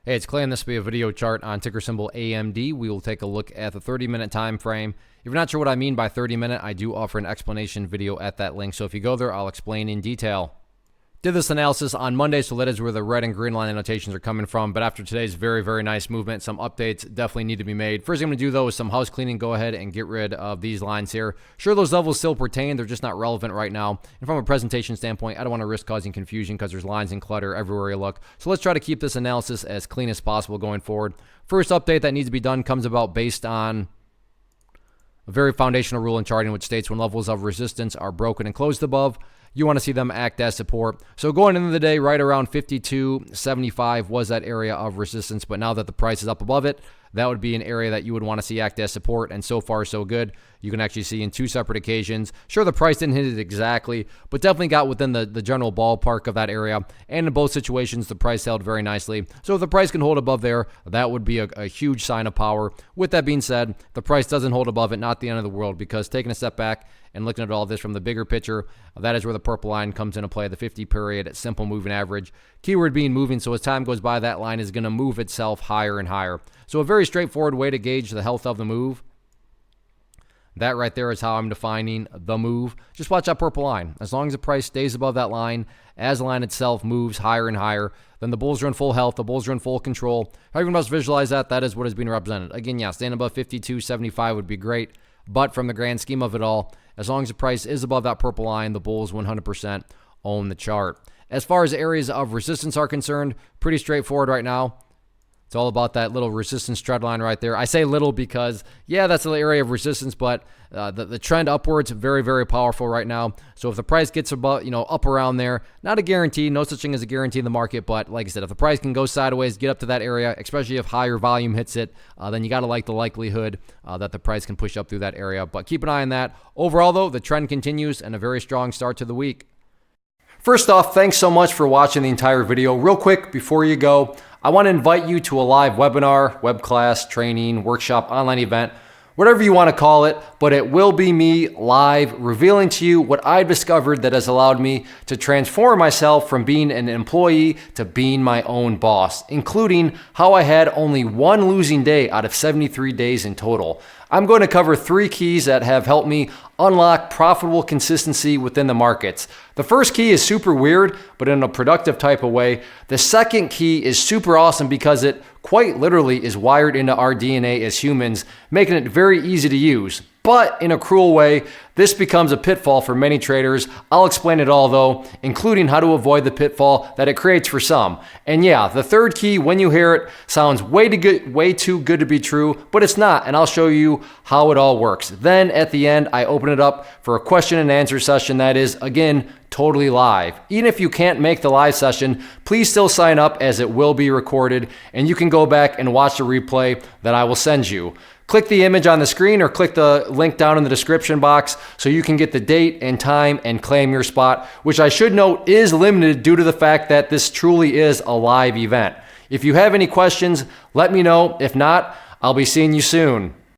Hey, it's Clay, and this will be a video chart on ticker symbol AMD. We will take a look at the 30-minute time frame. If you're not sure what I mean by 30-minute, I do offer an explanation video at that link. So if you go there, I'll explain in detail. Did this analysis on Monday, so that is where the red and green line annotations are coming from. But after today's very, very nice movement, some updates definitely need to be made. First thing I'm going to do, though, is some house cleaning. Go ahead and get rid of these lines here. Sure, those levels still pertain. They're just not relevant right now. And from a presentation standpoint, I don't want to risk causing confusion because there's lines and clutter everywhere you look. So let's try to keep this analysis as clean as possible going forward. First update that needs to be done comes about based on a very foundational rule in charting, which states when levels of resistance are broken and closed above, you want to see them act as support. So going into the day, right around 52.75 was that area of resistance. But now that the price is up above it, that would be an area that you would want to see act as support. And so far, so good. You can actually see in two separate occasions. Sure, the price didn't hit it exactly, but definitely got within the general ballpark of that area. And in both situations, the price held very nicely. So if the price can hold above there, that would be a huge sign of power. With that being said, the price doesn't hold above it, not the end of the world, because taking a step back and looking at all this from the bigger picture, that is where the purple line comes into play, the 50-period simple moving average. Keyword being moving, so as time goes by, that line is going to move itself higher and higher. So a very straightforward way to gauge the health of the move. That right there is how I'm defining the move. Just watch that purple line. As long as the price stays above that line, as the line itself moves higher and higher, then the bulls are in full health, the bulls are in full control. However you must visualize that, that is what is being represented. Again, yeah, staying above 52.75 would be great, but from the grand scheme of it all, as long as the price is above that purple line, the bulls 100% own the chart. As far as areas of resistance are concerned, pretty straightforward right now. It's all about that little resistance trend line right there. I say little because, yeah, that's the area of resistance, but the trend upwards, very, very powerful right now. So if the price gets above, up around there, not a guarantee, no such thing as a guarantee in the market, but like I said, if the price can go sideways, get up to that area, especially if higher volume hits it, then you got to like the likelihood that the price can push up through that area. But keep an eye on that. Overall, though, the trend continues and a very strong start to the week. First off, thanks so much for watching the entire video. Real quick, before you go, I want to invite you to a live webinar, web class, training, workshop, online event, whatever you want to call it, but it will be me live revealing to you what I've discovered that has allowed me to transform myself from being an employee to being my own boss, including how I had only one losing day out of 73 days in total. I'm going to cover 3 keys that have helped me unlock profitable consistency within the markets. The first key is super weird, but in a productive type of way. The second key is super awesome because it quite literally is wired into our DNA as humans, making it very easy to use. But in a cruel way, this becomes a pitfall for many traders. I'll explain it all though, including how to avoid the pitfall that it creates for some. And yeah, the third key, when you hear it, sounds way too good to be true, but it's not, and I'll show you how it all works. Then at the end, I open it up for a question and answer session that is, again, totally live. Even if you can't make the live session, please still sign up as it will be recorded, and you can go back and watch the replay that I will send you. Click the image on the screen or click the link down in the description box so you can get the date and time and claim your spot, which I should note is limited due to the fact that this truly is a live event. If you have any questions, let me know. If not, I'll be seeing you soon.